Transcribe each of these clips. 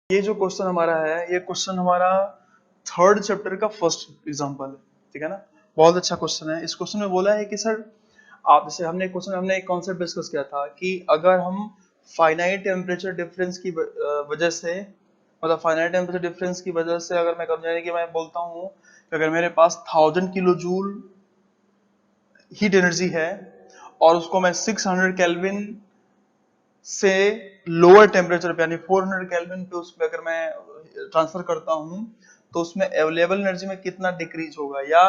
ये जो क्वेश्चन हमारा है, ये क्वेश्चन हमारा थर्ड चैप्टर का फर्स्ट एग्जांपल है, ठीक है ना। बहुत अच्छा क्वेश्चन है। इस क्वेश्चन में बोला है कि सर आप जैसे हमने एक कॉन्सेप्ट डिस्कस किया था कि अगर हम फाइनाइट टेम्परेचर डिफरेंस की वजह से, मतलब फाइनाइट टेम्परेचर डिफरेंस की वजह से अगर मैं कम जाने की मैं बोलता हूँ कि अगर मेरे पास 1000 किलो जूल हीट एनर्जी है और उसको मैं 600 केल्विन से लोअर टेम्परेचर पे यानी 400 केल्विन पे उसमें अगर मैं ट्रांसफर करता हूं तो उसमें अवेलेबल एनर्जी में कितना डिक्रीज होगा या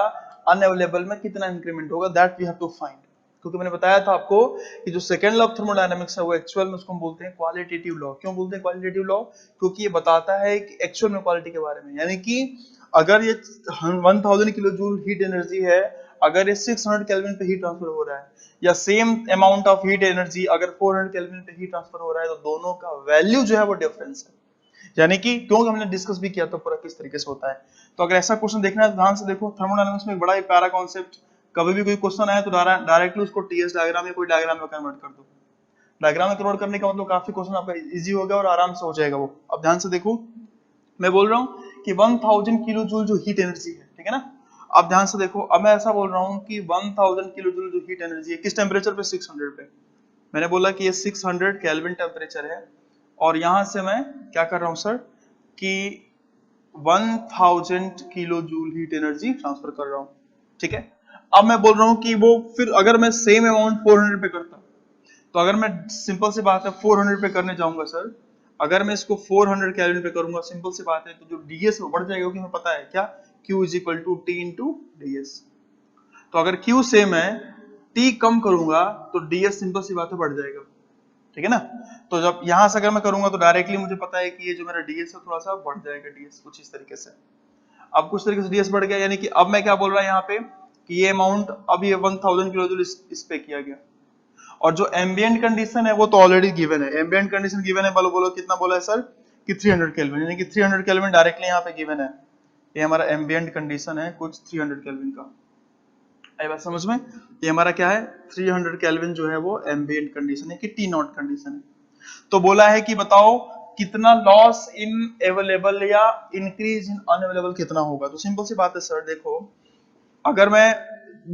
अनअवेलेबल में कितना इंक्रीमेंट होगा, that we have to find. क्योंकि मैंने बताया था आपको कि जो सेकंड लॉ ऑफ थर्मोडायनामिक्स है वो एक्चुअल में उसको हम बोलते हैं क्वालिटेटिव लॉ। क्यों बोलते हैं क्वालिटेटिव लॉ? क्योंकि ये बताता है कि एक्चुअल में क्वालिटी के बारे में, यानी कि अगर ये 1000 किलो जूल हीट एनर्जी है, अगर ये 600 केल्विन पे हीट ट्रांसफर हो रहा है या same amount of heat energy अगर 400 केल्विन पे हीट ट्रांसफर हो रहा है, तो दोनों का वैल्यू जो है वो डिफरेंस है। यानी कि क्योंकि हमने डिस्कस भी किया था पूरा किस तरीके से होता है। तो अगर ऐसा क्वेश्चन देखना है ध्यान से देखो, थर्मोडायनामिक्स में एक बड़ा ही प्यारा कॉन्सेप्ट, कभी भी कोई क्वेश्चन आए तो डायरेक्टली उसको टीएस डायग्राम या कोई डायग्राम में कन्वर्ट कर दो। डायग्राम में कन्वर्ट करने का मतलब काफी क्वेश्चन आपका इजी हो गया और आराम से हो जाएगा वो। अब ध्यान से देखो, मैं बोल रहा हूँ कि 1000 किलो जूल जो हीट एनर्जी है, ठीक है ना। अब ध्यान से देखो, अब मैं ऐसा बोल रहा हूँ कि 1000 किलो जूल जो हीट एनर्जी है किस टेम्परेचर पे, 600 पे। मैंने बोला कि ये 600 केल्विन टेम्परेचर है और यहां से मैं क्या कर रहा हूं सर कि 1000 kilo joule heat energy transfer कर रहा हूं, ठीक है। अब मैं बोल रहा हूं कि वो फिर अगर मैं सेम अमाउंट 400 पे करता, तो अगर मैं सिंपल सी बात है 400 पे करने जाऊंगा सर, अगर मैं इसको 400 केल्विन पे करूंगा, सिंपल सी बात है, तो जो डीएस वो बढ़ जाएगा क्योंकि हमें पता है क्या, Q is equal to T into DS. तो अगर Q सेम है, T कम करूंगा तो डीएस सिंपल सी बात है बढ़ जाएगा, ठीक है ना। तो जब यहां से अगर मैं करूंगा तो डायरेक्टली मुझे पता है कि ये जो मेरा डीएस है थोड़ा सा बढ़ जाएगा, डीएस कुछ इस तरीके से। अब कुछ तरीके से डीएस बढ़ गया, यानी कि अब मैं क्या बोल रहा हूं यहाँ पे कि ये अमाउंट अब ये 1000 किलो जूल इस पे किया गया और जो एम्बिएंट कंडीशन है वो तो ऑलरेडी गिवन है। एम्बिएंट कंडीशन गिवन है, बोलो बोलो कितना बोला है सर कि 300 केल्विन, यानी कि 300 केल्विन डायरेक्टली यहाँ पे गिवन है। ये हमारा एम्बिएंट कंडीशन है कुछ 300 केल्विन का। आई बात समझ में? ये हमारा क्या है, 300 केल्विन जो है वो एम्बिएंट कंडीशन है कि टी नॉट कंडीशन है। तो बोला है कि बताओ कितना लॉस इन अवेलेबल या इंक्रीज इन अनअवेलेबल कितना होगा। तो सिंपल सी बात है सर, देखो अगर मैं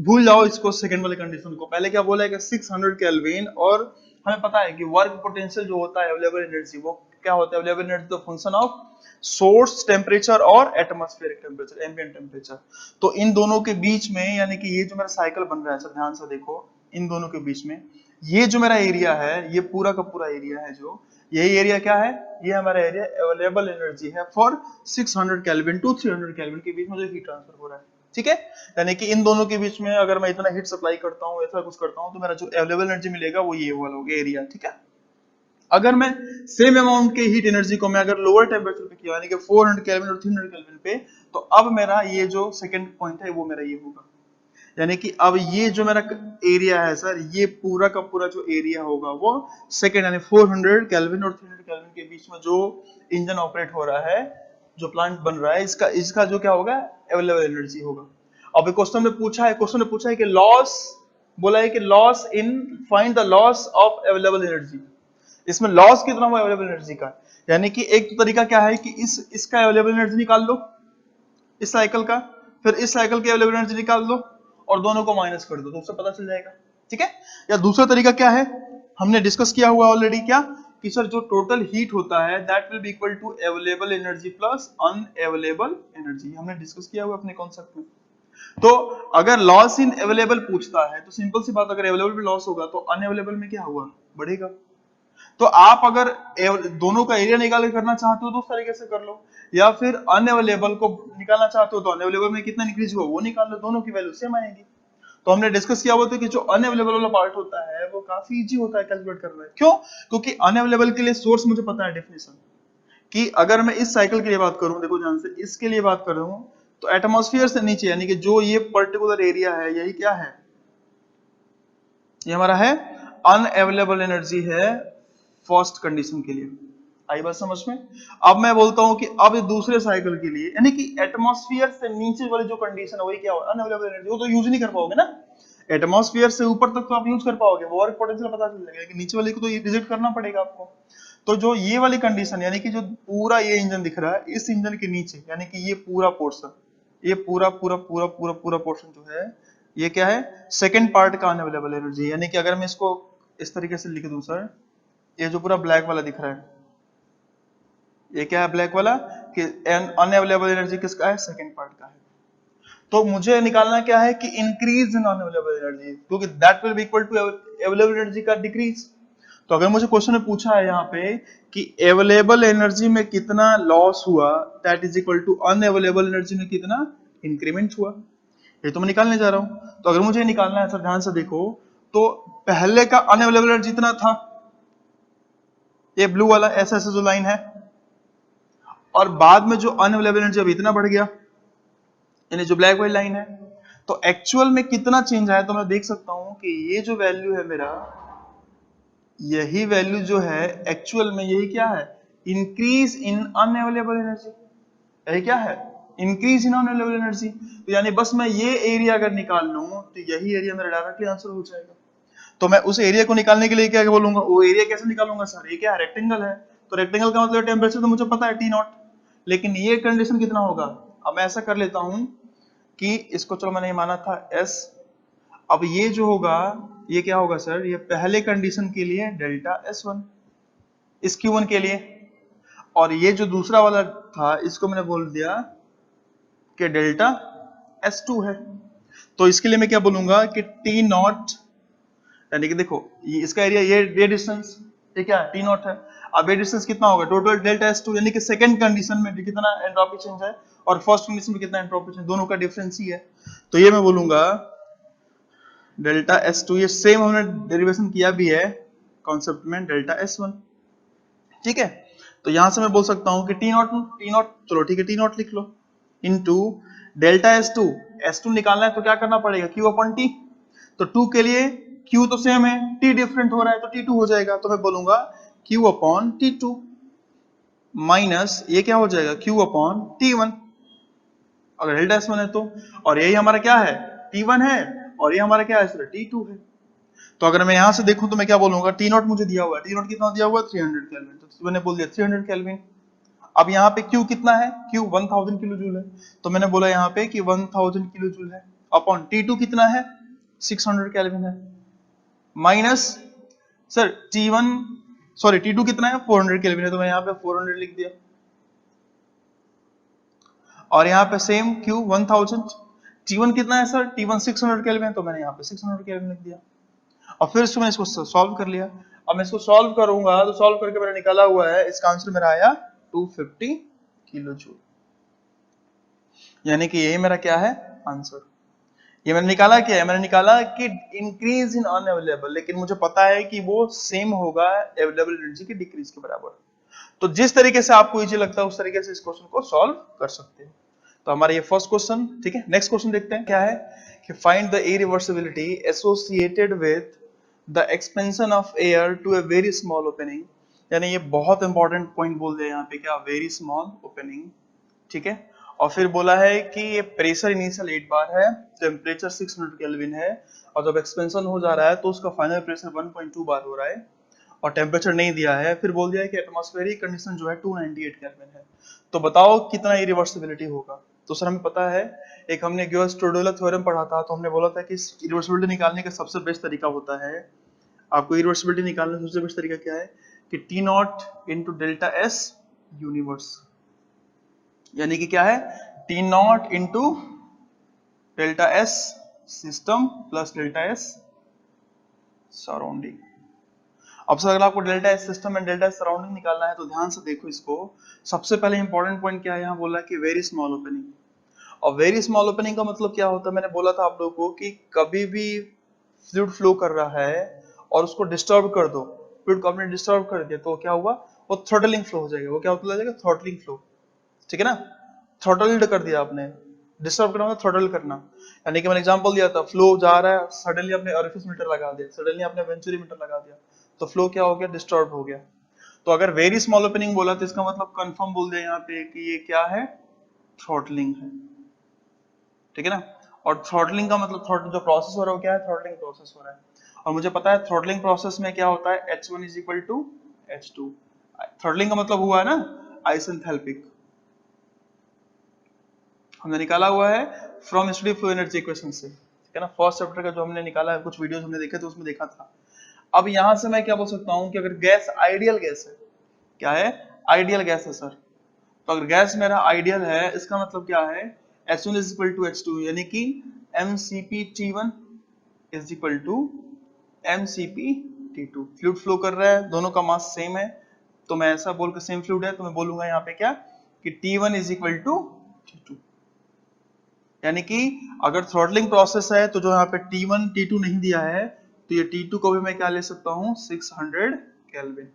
भूल जाओ इसको सेकंड वाले कंडीशन को, पहले क्या बोला है कि 600 केल्विन और हमें पता है कि वर्क पोटेंशियल जो होता है अवेलेबल एनर्जी, वो क्या होता है, अवेलेबल एनर्जी तो फंक्शन ऑफ सोर्स टेम्परेचर और एटमॉस्फेरिक टेम्परेचर, एम्बिएंट टेम्परेचर। तो इन दोनों के बीच में, यानी कि ये जो मेरा साइकिल बन रहा है सर, ध्यान से देखो, इन दोनों के बीच में ये जो मेरा एरिया है, ये पूरा का पूरा एरिया है, जो यही एरिया क्या है, ये हमारा एरिया अवेलेबल एनर्जी है फॉर 600 केल्विन टू 300 केल्विन के बीच में जो हीट ट्रांसफर हो रहा है, ठीक है। यानी कि इन दोनों के बीच में अगर मैं इतना हीट सप्लाई करता हूँ, ऐसा कुछ करता हूँ, तो मेरा जो अवेलेबल एनर्जी मिलेगा वो ये वाला होगा एरिया, ठीक है। अगर मैं सेम अमाउंट के हीट एनर्जी को मैं अगर लोअर टेम्परेचर पे किया, यानी कि 400 केल्विन और 300 केल्विन पे, तो अब मेरा ये जो सेकंड पॉइंट है वो मेरा ये होगा। यानी कि अब ये जो मेरा एरिया है सर, ये पूरा का पूरा जो एरिया होगा वो सेकंड यानी 400 केल्विन और 300 केल्विन के बीच में जो इंजन ऑपरेट हो रहा है, जो प्लांट बन रहा है, इसका इसका जो क्या होगा, अवेलेबल एनर्जी होगा। अब क्वेश्चन ने पूछा है कि लॉस, बोला है कि loss in, find the loss of available energy. इसमें लॉस कितना हुआ अवेलेबल एनर्जी का, यानी कि एक तो तरीका क्या है कि इसका अवेलेबल एनर्जी निकाल लो इस साइकिल का, फिर इस साइकिल की अवेलेबल एनर्जी निकाल लो और दोनों को माइनस कर दो, तो उससे पता चल जाएगा, ठीक है। या दूसरा तरीका क्या है, हमने डिस्कस किया हुआ ऑलरेडी, क्या कि सर जो टोटल हीट होता है that will be equal to available energy plus unavailable energy, हमने डिस्कस किया हुआ अपने कॉन्सेप्ट में। तो अगर लॉस इन अवेलेबल पूछता है तो सिंपल सी बात, अगर अवेलेबल में लॉस होगा तो अनअवेलेबल में क्या हुआ, बढ़ेगा। तो आप अगर दोनों का एरिया निकाल करना चाहते हो तो उस तरीके से कर लो, या फिर अनअवेलेबल को निकालना चाहते हो तो अनअवेलेबल में कितना इंक्रीज हुआ वो निकाल लो, दोनों की वैल्यू सेम आएगी। तो हमने डिस्कस किया हुआ था कि जो अनअवेलेबल वाला पार्ट होता है वो काफी इजी होता है कैलकुलेट करना है। क्यों? क्योंकि अनअवेलेबल के लिए सोर्स मुझे पता है डेफिनेशन, कि अगर मैं इस साइकिल के लिए बात करूं, देखो ध्यान से, इसके लिए बात करूं तो एटमॉस्फेयर से नीचे, यानी कि जो ये पर्टिकुलर एरिया है, यही क्या है, ये हमारा है अनअवेलेबल एनर्जी है फर्स्ट कंडीशन के लिए। आई बात समझ में? अब मैं बोलता हूं कि अब दूसरे साइकिल के लिए, यानी कि एटमॉस्फेयर से नीचे वाली जो कंडीशन है वही क्या हो, अनअवेलेबल एनर्जी, वो तो यूज नहीं कर पाओगे ना। एटमॉस्फेयर से ऊपर तक तो आप यूज कर पाओगे, वो वर्क पोटेंशियल पता चल जाएगा, लेकिन नीचे वाले को तो ये रिजेक्ट करना पड़ेगा आपको। तो जो ये वाली कंडीशन, यानी कि जो पूरा ये इंजन दिख रहा है, इस इंजन के नीचे यानी कि ये पूरा पोर्शन, ये पूरा पूरा पूरा पूरा पूरा पोर्शन जो है, ये क्या है, सेकंड पार्ट का अनअवेलेबल एनर्जी। यानी कि अगर मैं इसको इस तरीके से लिख दूं सर, ये जो पूरा ब्लैक वाला दिख रहा है, ये क्या है ब्लैक वाला, कि अनअवेलेबल एनर्जी किसका है, सेकंड पार्ट का है। तो मुझे निकालना क्या है कि इंक्रीज इन अनअवेलेबल एनर्जी, क्योंकि that will be equal to available energy का डिक्रीज। तो अगर मुझे क्वेश्चन में पूछा है यहाँ पे कि अवेलेबल एनर्जी में कितना लॉस हुआ, that is equal to unavailable energy में कितना इंक्रीमेंट हुआ, ये तो मैं निकालने जा रहा हूं। तो अगर मुझे निकालना है सर, ध्यान से देखो, तो पहले का अनअवेलेबल एनर्जी जितना था, ये ब्लू वाला ऐसा ऐसा जो लाइन है, और बाद में जो अनअवेलेबल एनर्जी अब इतना बढ़ गया, यानी जो ब्लैक वाली लाइन है, तो एक्चुअल में कितना चेंज आया, तो मैं देख सकता हूं कि ये जो वैल्यू है मेरा, यही वैल्यू जो है एक्चुअल में यही क्या है, इंक्रीज इन अनअवेलेबल एनर्जी। यही क्या है, इंक्रीज इन अनअवेलेबल एनर्जी। तो यानी बस मैं ये एरिया अगर निकाल लूं, तो यही एरिया मेरा डायरेक्टली आंसर हो जाएगा। तो मैं उस एरिया को निकालने के लिए क्या बोलूंगा, वो एरिया कैसे निकालूंगा सर, ये क्या है, रेक्टेंगल है, तो रेक्टेंगल का मतलब टेम्परेचर तो मुझे पता है टी नॉट, लेकिन ये कंडीशन कितना होगा। अब मैं ऐसा कर लेता हूं कि इसको, चलो मैंने ये माना था एस, अब ये जो होगा ये क्या होगा सर, ये पहले कंडीशन के लिए डेल्टा S1 इस Q1 के लिए, और ये जो दूसरा वाला था इसको मैंने बोल दिया कि डेल्टा S2 है। तो इसके लिए मैं क्या बोलूंगा कि T नॉट, यानी कि देखो ये इसका एरिया, ये डिस्टेंस, ये क्या है, T नॉट है। अब ये डिस्टेंस कितना होगा, टोटल डेल्टा S2, यानी कि सेकंड कंडीशन में कितना एंट्रोपी चेंज है और फर्स्ट कंडीशन में कितना एंट्रोपी चेंज, दोनों का डिफरेंस ही है। तो ये मैं बोलूंगा डेल्टा S2, ये सेम हमने डेरिवेशन किया भी है कॉन्सेप्ट में, डेल्टा S1, ठीक है। तो यहां से मैं बोल सकता हूं कि टी नॉट, चलो ठीक है, टी नॉट लिख लो, इनटू डेल्टा S2 निकालना है तो क्या करना पड़ेगा, Q अपॉन T। तो 2 के लिए Q तो सेम है, T डिफरेंट हो रहा है तो T2 हो जाएगा, तो मैं बोलूंगा Q अपॉन T2 माइनस ये क्या हो जाएगा, Q अपॉन T1, अगर डेल्टा S1 है तो, और यही हमारा क्या है, T1 है, और ये हमारा क्या है सर, T2 है। तो अगर मैं यहां से देखूं तो मैं क्या बोलूंगा, टी नॉट मुझे दिया हुआ है, टी नॉट कितना दिया हुआ है, 300 केल्विन, तो मैंने बोल दिया 300 केल्विन। अब यहाँ पे Q कितना है, Q 1000 किलो जूल है, तो मैंने बोला यहाँ पे कि 1000 किलो जूल है, अपॉन T2 कितना है, 600 केल्विन है, minus sir T1, sorry T2 कितना है, 400 केल्विन है, तो मैं यहाँ पे 400 लिख दिया, और यहाँ पे सेम Q 1000, T1 कितना है सर, T1 600 केल्विन, तो मैंने यहाँ पे 600 केल्विन लिख दिया, और फिर मैंने इसको सॉल्व कर लिया। अब मैं इसको सॉल्व करूंगा तो सॉल्व करके मैंने निकाला हुआ है, इसका आंसर मेरा आया 250 किलो जूल, यानी कि यही मेरा क्या है आंसर। ये मैंने निकाला क्या है, मैंने निकाला कि इंक्रीज इन अनअवेलेबल, लेकिन मुझे पता है कि वो सेम होगा अवेलेबल एनर्जी के डिक्रीज के बराबर। तो जिस तरीके से आपको इजी लगता है उस तरीके से इस क्वेश्चन को सॉल्व कर सकते हैं। तो हमारा ये फर्स्ट क्वेश्चन, ठीक है। नेक्स्ट क्वेश्चन देखते हैं क्या है, कि find the irreversibility associated with the expansion of air to a very small opening, यानी ये बहुत इंपॉर्टेंट पॉइंट बोल दिया यहाँ पे, क्या, वेरी स्मॉल ओपनिंग, ठीक है। और फिर बोला है कि ये प्रेशर इनिशियल 8 बार है, टेम्परेचर 600 केल्विन है, और जब एक्सपेंशन हो जा रहा है तो उसका फाइनल प्रेशर 1.2 बार हो रहा है, और टेम्परेचर नहीं दिया है। फिर बोल दिया है कि एटमॉस्फेरिक कंडीशन जो है 298 केल्विन है। तो बताओ कितना इरिवर्सिबिलिटी होगा। तो सर हमें पता है, एक हमने गिब्स-स्ट्रोडोला थ्योरम पढ़ा था, तो हमने बोला था कि इरिवर्सिबिलिटी निकालने का सबसे बेस्ट तरीका होता है, आपको इरिवर्सिबिलिटी निकालने का सबसे बेस्ट तरीका क्या है, कि T not into delta S universe, यानी कि क्या है, T not into delta S system plus delta S surrounding. अब सर अगर आपको delta S system and delta S surrounding निकालना है तो ध्यान से देखो इसको। सबसे पहले इंपॉर्टेंट पॉइंट क्या है, यहाँ बोला कि वेरी स्मॉल ओपनिंग। और वेरी स्मॉल ओपनिंग का मतलब क्या होता है, मैंने बोला था आप लोगों को कि कभी भी फ्लूइड फ्लो कर रहा है और उसको डिस्टर्ब कर दो, फ्लूइड को आपने डिस्टर्ब कर दिया तो क्या हुआ, वो थ्रॉटलिंग फ्लो हो जाएगा। वो क्या होता जाएगा, थ्रॉटलिंग फ्लो, ठीक है ना। थ्रॉटल्ड कर दिया आपने, डिस्टर्ब करना मतलब थ्रॉटल करना। यानी कि मैंने एग्जांपल दिया था, फ्लो जा रहा है, सडनली आपने ऑरिफिस मीटर लगा दिया, सडनली आपने वेंचुरी मीटर लगा दिया, तो फ्लो क्या हो गया, डिस्टर्ब हो गया। तो अगर वेरी स्मॉल ओपनिंग बोला तो इसका मतलब कंफर्म बोल दिया यहाँ पे कि ये क्या है, थ्रॉटलिंग है, ठीक है ना। और थ्रॉटलिंग का मतलब थ्रॉटल जो प्रोसेस हो रहा है वो क्या है, थ्रॉटलिंग प्रोसेस हो रहा है। और मुझे पता है थ्रॉटलिंग प्रोसेस में क्या होता है, H1 is equal to H2। Throttling का मतलब हुआ है ना आइसेंथैल्पिक, हमने निकाला हुआ है from steady flow energy equation से, ठीक है ना, फर्स्ट चैप्टर का जो हमने निकाला है, कुछ वीडियोस हमने देखे थे उसमें देखा था। अब यहां से मैं क्या बोल सकता हूं कि अगर गैस आइडियल गैस है, क्या है, आइडियल गैस है सर, तो अगर गैस मेरा आइडियल है इसका मतलब क्या है, H1 is equal to H2, यानी कि mCpT1 is equal to mCpT2। Fluid flow कर रहा है, दोनों का मास सेम है, तो मैं ऐसा बोल के सेम फ्लूइड है तो मैं बोलूंगा यहाँ पे क्या कि T1 is equal to T2। यानी कि अगर थ्रॉटलिंग प्रोसेस है तो जो यहाँ पे T1 T2 नहीं दिया है तो ये T2 को भी मैं क्या ले सकता हूँ 600 केल्विन,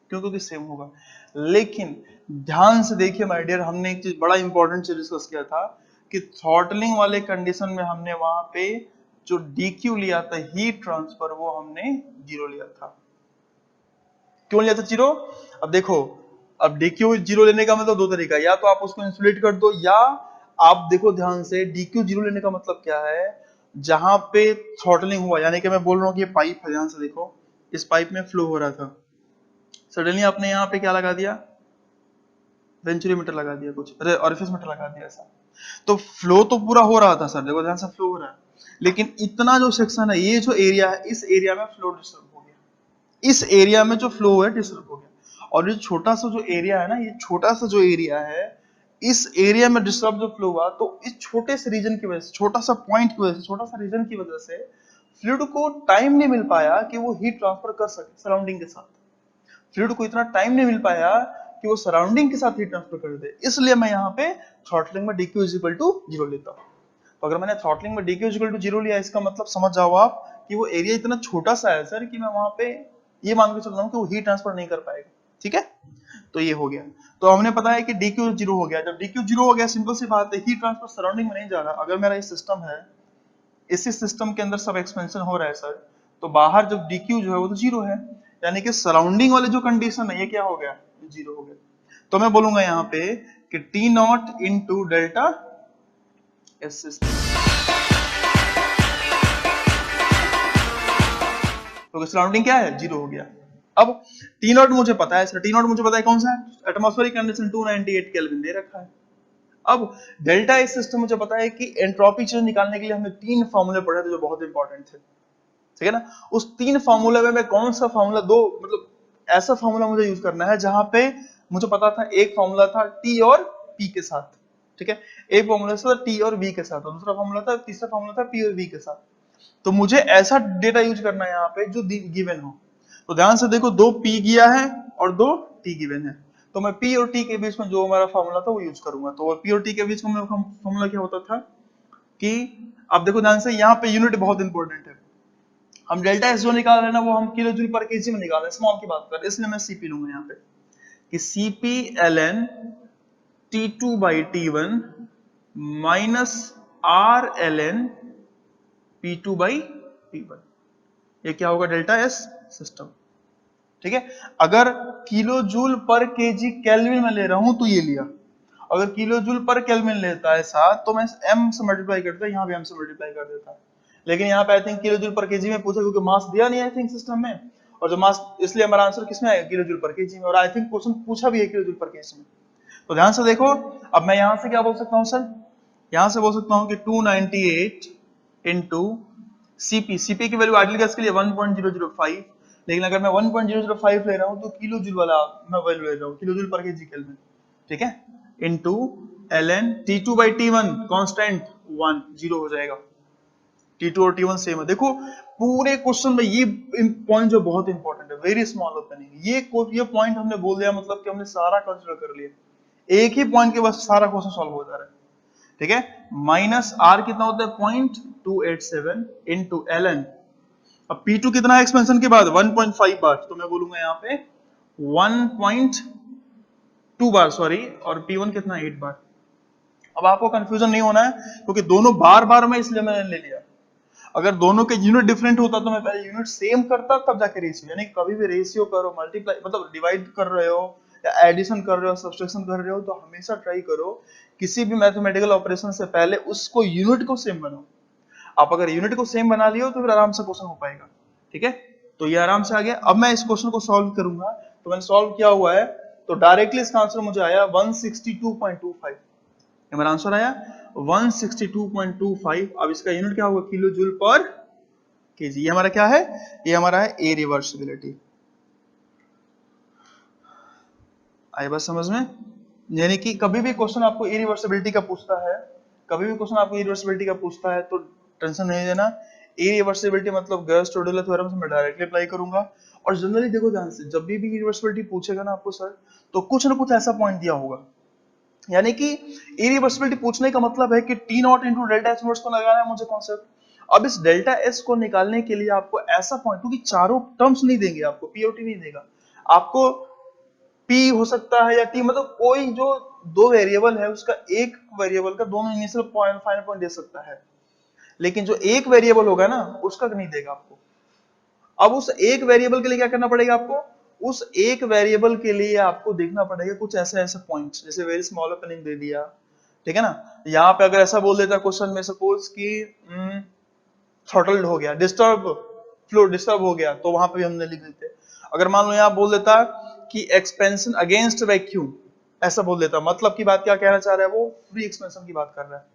क्योंकि सेम होगा। लेकिन ध्यान से देखिए माय डियर, हमने एक चीज बड़ा इंपॉर्टेंट चीज डिस्कस किया था कि थ्रॉटलिंग वाले कंडीशन में हमने वहां पे जो DQ लिया था हीट ट्रांसफर, वो हमने 0 लिया था। क्यों लिया था 0? अब देखो, अब DQ 0 लेने का मतलब दो तरीका, या तो आप उसको इंसुलेट कर दो, या आप देखो ध्यान से DQ 0 लेने का मतलब क्या है, जहां पे थ्रॉटलिंग हुआ, यानी कि मैं बोल रहा हूँ कि ये पाइप है, ध्यान से देखो, इस पाइप में फ्लो हो रहा था, सडनली आपने यहाँ पे क्या लगा दिया, वेंचुरीमीटर लगा दिया, कुछ ऑरिफिस मीटर लगा दिया, ऐसा तो फ्लो तो पूरा हो रहा था सर, देखो ध्यान से फ्लो हो रहा है, लेकिन इतना जो सेक्शन है, ये जो एरिया है, इस एरिया में फ्लो डिस्टर्ब हो गया, इस एरिया में जो फ्लो है डिस्टर्ब हो गया, और ये छोटा सा जो एरिया है ना, ये छोटा सा जो एरिया है, इस एरिया में डिस्टर्ब जो फ्लो हुआ, तो इस छोटे से रीजन की वजह से, छोटा सा पॉइंट की वजह से, छोटा सा रीजन की वजह से फ्लूइड को टाइम नहीं मिल पाया कि वो हीट ट्रांसफर कर सके सराउंडिंग के साथ, फ्लूइड को इतना टाइम नहीं मिल पाया कि वो सराउंडिंग के साथ हीट ट्रांसफर कर दे, इसलिए मैं यहाँ पे थ्रॉटलिंग में DQ इज इक्वल टू 0 लेता हूँ। तो अगर मैंने थ्रॉटलिंग में DQ इज इक्वल टू 0 लिया, इसका मतलब समझ जाओ आप कि वो एरिया इतना छोटा सा है सर कि मैं वहां पे ये मान के चल रहा हूँ कि वो हीट ट्रांसफर नहीं कर पाएगा, ठीक है। तो ये हो गया, तो हमने पता है कि DQ 0 हो गया, जब DQ 0 हो गया, सिंपल सी बात है, हीट ट्रांसफर सराउंडिंग में नहीं जा रहा। अगर मेरा ये सिस्टम है, इसी सिस्टम के अंदर सब एक्सपेंशन हो रहा है सर, तो बाहर जब DQ जो है वो तो 0 है, यानी कि सराउंडिंग वाले जो कंडीशन है ये क्या हो गया, 0 हो गया। तो मैं बोलूंगा यहाँ पे कि T0 into delta S system, तो सराउंडिंग क्या है, 0 हो गया। अब T0 मुझे पता है सर, T0 मुझे पता है कौन सा है, एटमॉस्फेरिक कंडीशन 298 केल्विन दे रखा है। अब डेल्टा एस सिस्टम मुझे पता है कि एंट्रोपी चेंज निकालने के लिए हमने 3 फार्मूले पढ़े थे जो बहुत इंपॉर्टेंट थे, ठीक है ना। उस 3 फार्मूले में मैं कौन सा फार्मूला, दो मतलब ऐसा फार्मूला मुझे यूज करना है जहां पे मुझे पता था, एक फार्मूला था T और P के साथ, ठीक है, एक फार्मूला था T और V के साथ, और दूसरा फार्मूला था, तीसरा फार्मूला था P और V के साथ। तो मुझे ऐसा डेटा यूज करना है यहाँ पे जो गिवन हो। तो ध्यान से देखो, 2 P गिया है और 2 T गिवन है, तो मैं P और T के बीच में जो हमारा फार्मूला था वो यूज करूंगा। तो P और T के बीच में फार्मूला क्या होता था कि, अब देखो ध्यान से, यहाँ पे यूनिट बहुत इंपॉर्टेंट है, हम डेल्टा एस जो निकाल रहे हैं ना, वो हम किलो जूल पर केजी में निकाल रहे हैं, स्मॉल की बात कर रहे हैं, इसलिए मैं सीपी लूंगा यहाँ पे कि Cp ln T2 by T1 minus R ln P2 by P1, ये क्या होगा, डेल्टा एस सिस्टम, ठीक है। अगर किलो जूल पर केजी केल्विन में ले रहा हूं तो ये लिया, अगर किलो जूल पर केल्विन लेता है साथ तो मैं m से मल्टीप्लाई करता, यहाँ भी m से मल्टीप्लाई कर देता, लेकिन यहाँ पे आई थिंक किलो जूल पर केजी में पूछा, क्योंकि मास दिया नहीं आई थिंक सिस्टम में, और जो मास, इसलिए हमारा आंसर किसमें आएगा, किलो जूल पर केजी में, और आई थिंक क्वेश्चन पूछा भी है किलो जूल पर केजी में। तो ध्यान से देखो, अब मैं यहाँ से क्या बोल सकता हूँ सर, यहाँ से बोल सकता हूँ कि 298 इंटू सीपी की वैल्यू आइडियल गैस के लिए 1.005, लेकिन अगर मैं 1.005 ले रहा हूँ तो किलो जूल वाला मैं वैल्यू ले रहा हूँ, किलो जूल पर केजी केल्विन, ठीक है, into ln T2 by T1 constant 1 0 हो जाएगा, T2 और T1 सेम है। देखो पूरे क्वेश्चन में ये पॉइंट जो बहुत इंपॉर्टेंट है, वेरी स्मॉल ओपनिंग, ये पॉइंट हमने बोल दिया, मतलब कि हमने सारा कंसीडर कर लिया, एक ही पॉइंट के बस सारा क्वेश्चन सॉल्व हो जा रहा है, ठीक है। माइनस आर कितना होता है 0.287 इंटू ln, अब P2 कितना है एक्सपेंशन के बाद 1.5 बार, तो मैं बोलूंगा यहाँ पे 1.2 बार, सॉरी, और P1 कितना 8 बार। अब आपको कंफ्यूजन नहीं होना है, क्योंकि दोनों बार बार में इसलिए मैंने ले लिया, अगर दोनों के यूनिट डिफरेंट होता तो मैं पहले यूनिट सेम करता तब जाके रेशियो, यानी कभी भी रेशियो करो, मल्टीप्लाई मतलब डिवाइड कर रहे हो या एडिशन कर रहे हो, सब्सट्रैक्शन कर रहे हो, तो हमेशा ट्राई करो किसी भी मैथमेटिकल ऑपरेशन से पहले उसको यूनिट को सेम बनाओ, आप अगर यूनिट को सेम बना लियो तो फिर आराम से क्वेश्चन हो पाएगा। ठीक है, तो ये आराम से आ गया। अब मैं इस क्वेश्चन को सॉल्व करूंगा, तो मैंने सॉल्व किया हुआ है, तो डायरेक्टली इसका आंसर मुझे आया 162.25। ये मेरा आंसर आया 162.25। अब इसका यूनिट क्या होगा, किलो जूल पर केजी। ये हमारा क्या है, ये हमारा है इरिवर्सिबिलिटी। आई बात समझ में? यानी कि कभी भी क्वेश्चन आपको इरिवर्सिबिलिटी का पूछता है, कभी भी क्वेश्चन आपको इरिवर्सिबिलिटी का पूछता है तो टेंशन नहीं लेना। इरिवर्सिबिलिटी मतलब गर्स-टोडुलर थ्योरम से मैं डायरेक्टली अप्लाई करूंगा। और जनरली देखो ध्यान से, जब भी इरिवर्सिबिलिटी पूछेगा ना आपको सर, तो कुछ ना कुछ ऐसा पॉइंट दिया होगा। यानी कि इरिवर्सिबिलिटी पूछने का मतलब है कि T not into delta H inverse को लगाना है मुझे कॉन्सेप्ट। अब इस डेल्टा एस को निकालने के लिए आपको ऐसा पॉइंट, क्योंकि चारों टर्म्स नहीं देंगे आपको, पी और टी नहीं देगा आपको, पी हो सकता है या टी, मतलब कोई जो दो वेरिएबल है उसका एक वेरिएबल का दोनों इनिशियल पॉइंट फाइनल पॉइंट दे सकता है, लेकिन जो एक वेरिएबल होगा ना उसका नहीं देगा आपको। अब उस एक वेरिएबल के लिए क्या करना पड़ेगा आपको, उस एक वेरिएबल के लिए आपको देखना पड़ेगा कुछ ऐसे ऐसे पॉइंट्स, जैसे वेरी स्मॉल ओपनिंग दे दिया, ठीक है ना। यहाँ पे अगर ऐसा बोल देता क्वेश्चन में सपोज कि थ्रॉटल्ड हो गया, डिस्टर्ब फ्लो डिस्टर्ब हो गया, तो वहां पे भी हमने लिख देते। अगर मान लो यहाँ बोल देता कि एक्सपेंशन अगेंस्ट वैक्यूम, ऐसा बोल देता, मतलब की बात क्या कहना चाह रहा है वो, फ्री एक्सपेंशन की बात कर रहा है।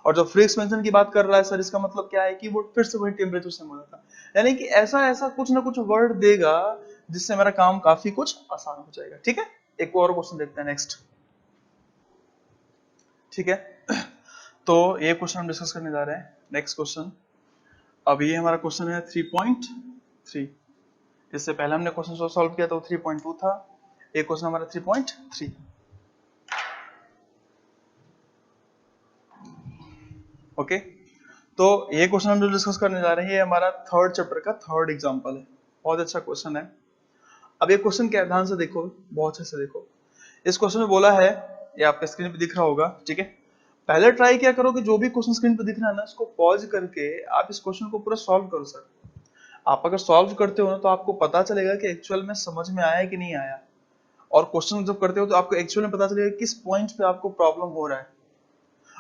और जब फ्री एक्सपेंशन की बात कर रहा है सर, इसका मतलब क्या है कि वो फिर से वही टेम्परेचर से मिला था। यानी कि ऐसा ऐसा कुछ ना कुछ वर्ड देगा जिससे मेरा काम काफी कुछ आसान हो जाएगा। ठीक है, एक और क्वेश्चन देखते हैं नेक्स्ट। ठीक है, तो ये क्वेश्चन हम डिस्कस करने जा रहे हैं। नेक्स्ट क्वेश्चन, अब ये हमारा क्वेश्चन है 3.3। इससे पहले हमने क्वेश्चन सॉल्व किया था वो 3.2 था, एक क्वेश्चन हमारा 3.3। ओके, तो ये क्वेश्चन हम जो डिस्कस करने जा रहे हैं ये हमारा थर्ड चैप्टर का थर्ड एग्जांपल है। बहुत अच्छा क्वेश्चन है। अब ये क्वेश्चन क्या, ध्यान से देखो, बहुत अच्छे से देखो। इस क्वेश्चन में बोला है, ये आपके स्क्रीन पे दिख रहा होगा, ठीक है। पहले ट्राई क्या करो कि जो भी क्वेश्चन स्क्रीन पे दिख रहा है ना, इसको पॉज करके आप इस क्वेश्चन को पूरा सॉल्व करो सर। आप अगर सॉल्व करते हो ना तो आपको पता चलेगा कि एक्चुअल में समझ में आया कि नहीं आया। और क्वेश्चन जब करते हो तो आपको एक्चुअल में पता चलेगा किस पॉइंट पे आपको प्रॉब्लम हो रहा है।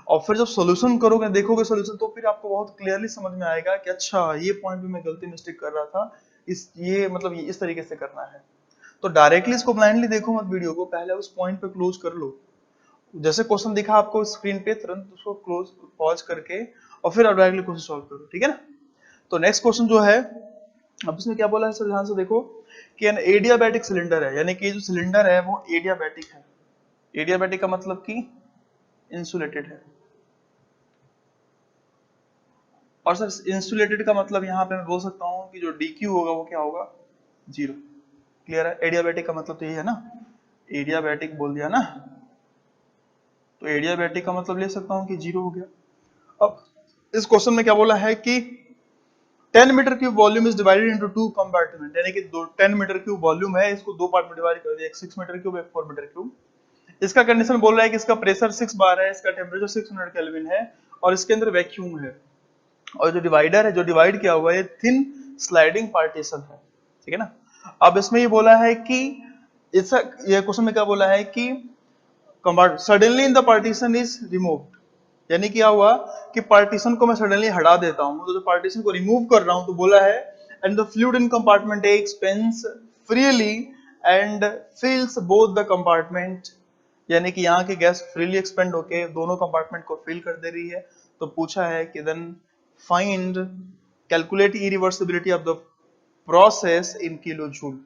और फिर जब सॉल्यूशन करोगे, देखोगे सॉल्यूशन, तो फिर आपको बहुत क्लियरली समझ में आएगा कि अच्छा ये पॉइंट पे मैं गलती मिस्टेक कर रहा था, इस ये मतलब ये इस तरीके से करना है। तो डायरेक्टली इसको ब्लाइंडली देखो मत वीडियो को, पहले उस पॉइंट पे क्लोज कर लो। जैसे क्वेश्चन दिखा आपको स्क्रीन पे, तुरंत उसको क्लोज पॉज करके और फिर डायरेक्टली क्वेश्चन सॉल्व करो, ठीक है ना। तो नेक्स्ट क्वेश्चन जो है, अब इसमें क्या बोला है सर, ध्यान से देखो कि एन एडियाबैटिक सिलेंडर है, यानी कि जो सिलेंडर है वो एडियाबैटिक है। एडियाबैटिक का मतलब कि इंसुलेटेड है। और सर इंसुलेटेड का मतलब यहाँ पे मैं बोल सकता हूँ कि जो DQ होगा वो क्या होगा, 0। क्लियर है, एडियाबैटिक का मतलब तो यही है ना, एडियाबैटिक बोल दिया ना, तो एडियाबैटिक का मतलब ले सकता हूँ कि 0 हो गया। अब इस क्वेश्चन में क्या बोला है कि 10 metre cube volume is divided into 2 compartment, यानी कि 10 मीटर क्यूब वॉल्यूम है, इसको दो पार्ट में डिवाइड कर दिया, एक 6 मीटर क्यूब, एक 4 मीटर क्यूब। इसका कंडीशन बोल रहा है कि इसका प्रेशर 6 बार है, इसका टेम्परेचर 600 केल्विन है और इसके अंदर वैक्यूम है। और जो डिवाइडर है, जो डिवाइड किया हुआ है, थिन स्लाइडिंग पार्टीशन है, ठीक है ना। अब इसमें ये बोला है कि इसका, ये क्वेश्चन में क्या बोला है कि suddenly in the partition is removed, यानी क्या हुआ कि पार्टीशन को मैं सडनली हटा देता हूं, तो जो पार्टीशन को रिमूव कर रहा हूं, तो बोला है and the fluid in compartment A expands freely and fills both the compartment, यानी कि यहाँ की गैस फ्रीली एक्सपेंड होके दोनों कंपार्टमेंट को फिल कर दे रही है। तो पूछा है कि then find calculate irreversibility of the process in kilo joule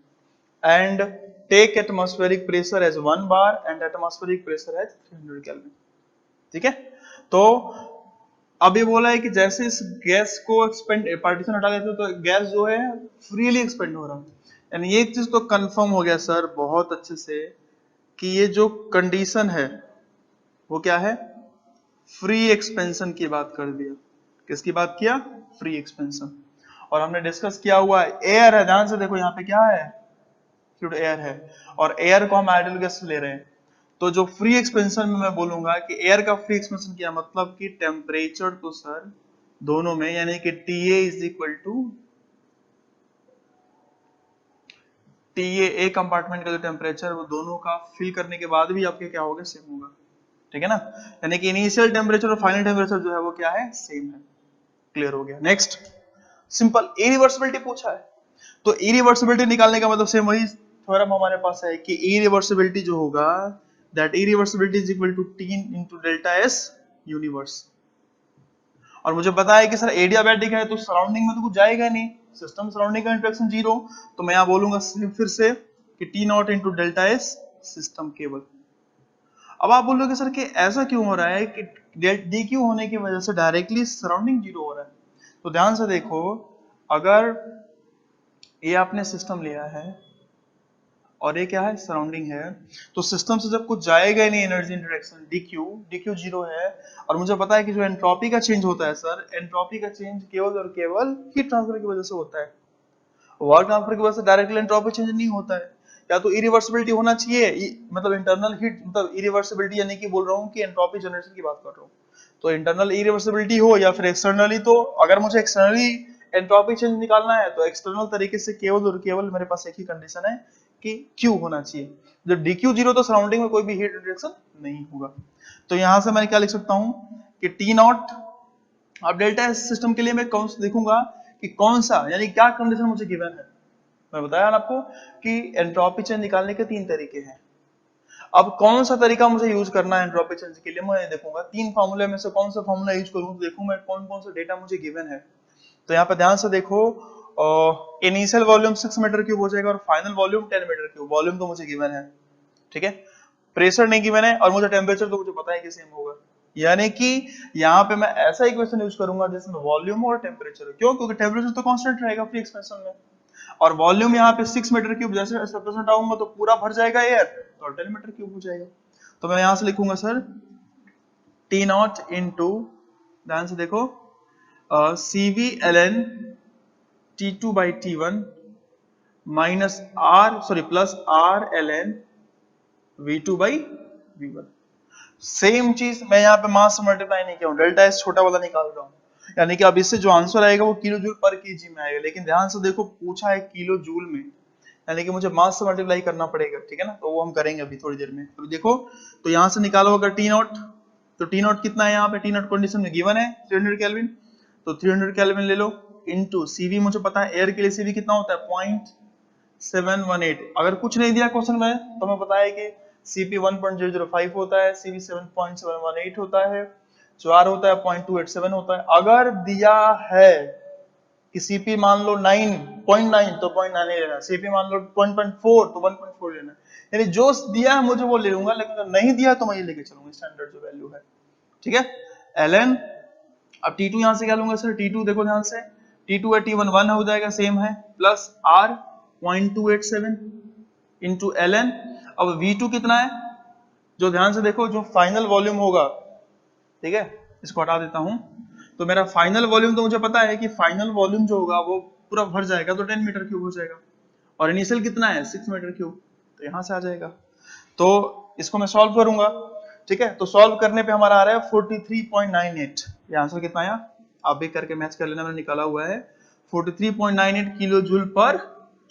and take atmospheric pressure as 1 bar and atmospheric pressure as 300 kelvin. ठीक है, तो अब ये बोला है कि जैसे इस गैस को एक्सपेंड, पार्टीशन हटा देते तो गैस जो है फ्रीली एक्सपेंड हो रहा है। यानी ये चीज तो कंफर्म हो गया सर बहुत अच्छे से कि ये जो कंडीशन है वो क्या है, फ्री एक्सपेंशन की बात कर दिया। किसकी बात किया, फ्री एक्सपेंशन। और हमने डिस्कस किया हुआ है एयर है, ध्यान से देखो यहाँ पे क्या है, फ्लूइड एयर है, और एयर को हम आइडियल गैस ले रहे हैं। तो जो फ्री एक्सपेंशन में मैं बोलूंगा कि एयर का फ्री एक्सपेंशन क्या मतलब कि टेम्परेचर तो सर दोनों में, यानी कि TA is equal to TA, A compartment का जो टेम्परेचर वो दोनों का फिल करने के बाद भी आपके क्या होगा, सेम होगा, ठीक है ना। यानी कि इनिशियल टेम्परेचर और फाइनल टेम्परेचर जो है वो क्या है, सेम है। क्लियर हो गया। नेक्स्ट सिंपल इरिवर्सिबिलिटी पूछा है, तो इरिवर्सिबिलिटी निकालने का मतलब सेम वही थ्योरम हमारे पास है कि इरिवर्सिबिलिटी जो होगा that irreversibility is equal to T into delta S universe. और मुझे पता है कि सर एडियाबैटिक है तो सराउंडिंग में तो कुछ जाएगा नहीं, सिस्टम सराउंडिंग का इंटरेक्शन जीरो, तो मैं यहां बोलूंगा फिर से कि T not into delta S system cable. अब आप बोलोगे सर कि ऐसा क्यों हो रहा है कि डी क्यू होने की वजह से डायरेक्टली सराउंडिंग जीरो हो रहा है? तो ध्यान से देखो, अगर ये आपने सिस्टम लिया है और ये क्या है सराउंडिंग है, तो सिस्टम से जब कुछ जाएगा ही नहीं energy interaction D Q zero है, और मुझे पता है कि जो एंट्रोपी का चेंज होता है सर, एंट्रोपी का चेंज केवल और केवल हीट ट्रांसफर की वजह से होता है, वर्क ट्रांसफर की वजह से डायरेक्टली एंट्रोपी चेंज नहीं होता है। या तो इरिवर्सिबिलिटी होना चाहिए, मतलब इंटरनल हीट, मतलब इरिवर्सिबिलिटी यानी कि बोल रहा हूँ कि एंट्रोपी जनरेशन की बात कर रहा हूँ, तो इंटरनल इरिवर्सिबिलिटी हो या फिर एक्सटर्नली, तो अगर मुझे एक्सटर्नली एंट्रोपी चेंज निकालना है तो एक्सटर्नल तरीके से केवल और केवल मेरे पास एक ही कंडीशन है कि Q होना चाहिए, जब DQ जीरो तो सराउंडिंग में कोई भी हीट रिएक्शन नहीं होगा। तो यहां से मैं क्या लिख सकता हूं कि T नॉट, अब डेल्टा एस सिस्टम के लिए मैं कौन सा देखूंगा कि कौन सा, यानी क्या कंडीशन मुझे गिवन है। मैं बताया आपको कि एंट्रोपी चेंज निकालने के तीन तरीके हैं, अब कौन सा तरीका मुझे यूज करना है एंट्रोपी चेंज के लिए, मैं देखूंगा तीन फार्मूले में से कौन सा फार्मूला यूज करूं, देखूं मैं कौन कौन सा डेटा मुझे गिवन है। तो यहाँ पे ध्यान से देखो, इनिशियल वॉल्यूम 6 मीटर क्यूब हो जाएगा और final volume 10 metre cube, volume तो मुझे गिवन है, ठीक है, प्रेशर नहीं गिवन है, और मुझे टेम्परेचर तो मुझे पता है कि सेम होगा, यानी कि यहाँ पे मैं ऐसा इक्वेशन यूज करूंगा जिसमें वॉल्यूम और टेम्परेचर, क्यों, क्योंकि टेम्परेचर तो कांस्टेंट रहेगा फ्री एक्सपेंशन में, और वॉल्यूम यहाँ पे 6 मीटर क्यूब, जैसे रिप्रेजेंट आऊंगा तो पूरा भर जाएगा एयर, तो 10 मीटर क्यूब हो जाएगा। तो मैं यहां से लिखूंगा सर टी नॉट इंटू, ध्यान से देखो, CV ln T2 by T1 minus R, sorry plus R ln V2 by V1। Same चीज मैं यहाँ पे मास से मल्टीप्लाई नहीं किया हूं, डेल्टा एस छोटा वाला निकाल रहा हूँ, यानी कि अब इससे जो आंसर आएगा वो किलो जूल पर केजी में आएगा, लेकिन ध्यान से देखो पूछा है किलो जूल में, यानी कि मुझे मास से मल्टीप्लाई करना पड़ेगा, ठीक है ना, तो वो हम करेंगे अभी थोड़ी देर में। अभी देखो, तो यहाँ से निकालो अगर टी नॉट, तो टी नॉट कितना है, यहाँ पे टी नॉट कंडीशन में गिवन है 300 केल्विन, तो 300 केल्विन ले लो इनटू सीवी, मुझे पता है एयर के लिए सीवी कितना होता है 0.718, अगर कुछ नहीं दिया क्वेश्चन में तो हमें पता है कि सीपी 1.005 होता है, सीवी 7.718 होता है, जो आर होता है 0.287 होता है। अगर दिया है कि सीपी मान लो 9.9 तो 0.9 नहीं लेना, सीपी मान लो 1.4 तो 1.4 लेना, यानी जो दिया है मुझे वो ले लूंगा, लेकिन अगर नहीं दिया तो मैं ये लेके चलूंगा स्टैंडर्ड जो वैल्यू है, ठीक है। ln, अब T2 यहां से क्या लूंगा सर, T2 देखो ध्यान से, T2 है T1 1 हो जाएगा, सेम है, प्लस R 0.287 इंटू ln, अब V2 कितना है, जो ध्यान से देखो जो फाइनल वॉल्यूम होगा, ठीक है, इसको हटा देता हूं, तो मेरा फाइनल वॉल्यूम तो मुझे पता है कि फाइनल वॉल्यूम जो होगा वो पूरा भर जाएगा तो 10 मीटर क्यूब हो जाएगा, और इनिशियल कितना है 6 मीटर क्यूब, तो यहां से आ जाएगा, तो इसको मैं सॉल्व करूंगा, ठीक है, तो सॉल्व करने पे हमारा आ रहा है 43.98, ये आंसर कितना आया आप भी करके मैच कर लेना, मैंने निकाला हुआ है 43.98 किलो जूल पर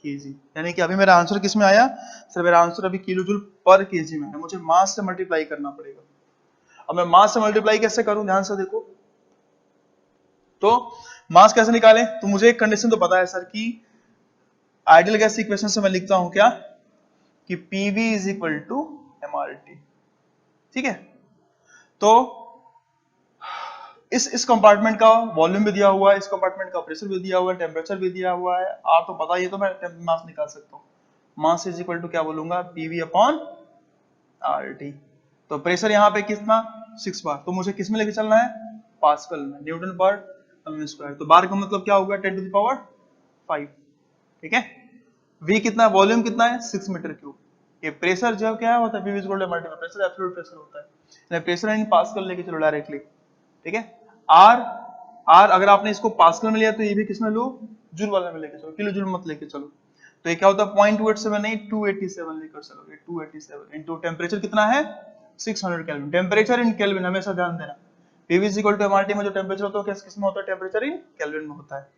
केजी, यानी कि अभी मेरा आंसर किस में आया सर, मेरा आंसर अभी किलो जूल पर केजी में है, मुझे मास से मल्टीप्लाई करना पड़ेगा। अब मैं मास से मल्टीप्लाई कैसे करूं, ध्यान से देखो, तो मास कैसे निकालें, तो मुझे एक कंडीशन तो पता है सर कि आइडियल गैस इक्वेशन से मैं लिखता हूं क्या कि PV is equal to MRT, ठीक है, तो इस कंपार्टमेंट का वॉल्यूम भी दिया हुआ है, इस कंपार्टमेंट का प्रेशर भी दिया हुआ है, टेम्परेचर भी दिया हुआ है, आप तो पता ही है, तो मैं मास निकाल सकता हूं, मास इज इक्वल टू क्या बोलूंगा PV अपॉन RT, तो प्रेशर यहाँ पे कितना 6 बार, तो मुझे किस में लेके चलना है पास्कल में, न्यूटन पर एम स्क्वायर, तो बार का मतलब क्या होगा 10 टू द पावर 5, ठीक है। V कितना है, वॉल्यूम कितना है 6 मीटर क्यूब, ये प्रेशर जो क्या होता है PV equal to multiple pressure, absolute pressure होता है, प्रेशर इन पास्कल लेके चलो डायरेक्टली, ठीक है। R अगर आपने इसको पास्कल में लिया तो ये भी किसमें लो जूल वाला में लेके चलो, किलो जूल मत लेके चलो, तो ये क्या होता है 0.287 नहीं 287 लेकर चलो, ये 287 इनटू टेम्परेचर कितना है 600 केल्विन, टेम्परेचर इन केल्विन हमेशा ध्यान देना, PV is equal to MRT में जो टेम्परेचर होता है किस में होता है, टेम्परेचर इन केल्विन में होता है।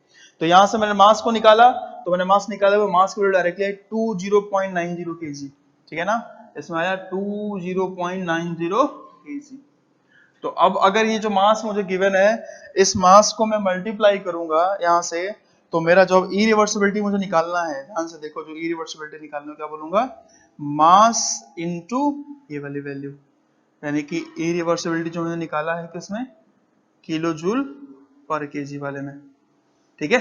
तो यहां से मैंने मास को निकाला, तो मैंने मास निकाला वो मास को डायरेक्टली 20.90 kg, ठीक है ना, इसमें आया 20.90 kg, तो अब अगर ये जो मास मुझे गिवन है, इस मास को मैं मल्टीप्लाई करूंगा यहाँ से, तो मेरा जो इरिवर्सिबिलिटी मुझे निकालना है, ध्यान से देखो, जो इरिवर्सिबिलिटी निकालना है क्या बोलूंगा, मास इनटू ये वाली वैल्यू, यानी कि इरिवर्सिबिलिटी जो मैंने निकाला है किसमें, किलो जूल पर केजी वाले में, ठीक है।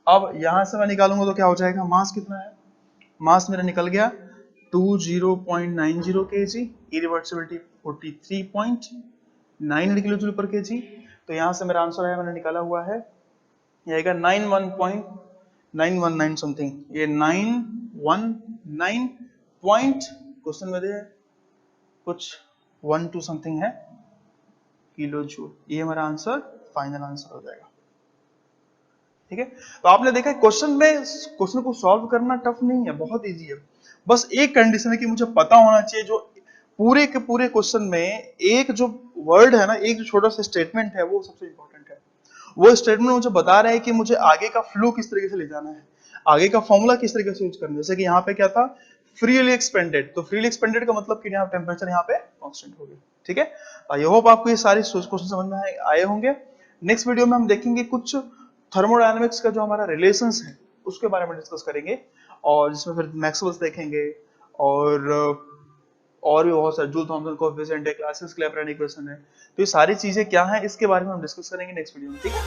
अब यहां से मैं निकालूंगा तो क्या हो जाएगा, मास कितना है, मास मेरा निकल गया 20.90 kg, इरिवर्सिबिलिटी 43.9 किलो जूल पर केजी। तो यहां से मेरा आंसर है, मैंने निकाला हुआ है, ये आएगा 91.919 समथिंग, ये 919 पॉइंट क्वेश्चन में दे कुछ 12 समथिंग है किलो जूल। ये हमारा आंसर, फाइनल आंसर हो जाएगा, ठीक है। तो आपने देखा क्वेश्चन में, क्वेश्चन को सॉल्व करना टफ नहीं है, बहुत इजी है। बस एक कंडीशन है कि मुझे पता होना चाहिए, जो पूरे के पूरे क्वेश्चन में एक जो वर्ड है ना, एक जो छोटा सा स्टेटमेंट है, वो सबसे इंपॉर्टेंट है। वो स्टेटमेंट मुझे बता रहा है कि मुझे आगे का फ्लो किस तरीके से ले जाना है, आगे का फॉर्मूला किस तरीके से यूज करना है। जैसे कि यहाँ पे क्या था, फ्रीली एक्सपेंडेड, तो फ्रीली एक्सपेंडेड का मतलब कि यहाँ टेम्परेचर यहाँ पे कांस्टेंट हो गया, ठीक है। आई होप आपको ये सारे क्वेश्चन समझ में आए होंगे। नेक्स्ट वीडियो में हम देखेंगे कुछ थर्मोडायनामिक्स का जो हमारा रिलेशंस है उसके बारे में डिस्कस करेंगे, और जिसमें फिर मैक्सवेल्स देखेंगे, और भी बहुत सारे, जूल थॉमसन कोएफिशिएंट है, क्लासियस क्लैपेरॉन इक्वेशन है। तो ये सारी चीजें क्या हैं, इसके बारे में हम डिस्कस करेंगे नेक्स्ट वीडियो में, ठीक है।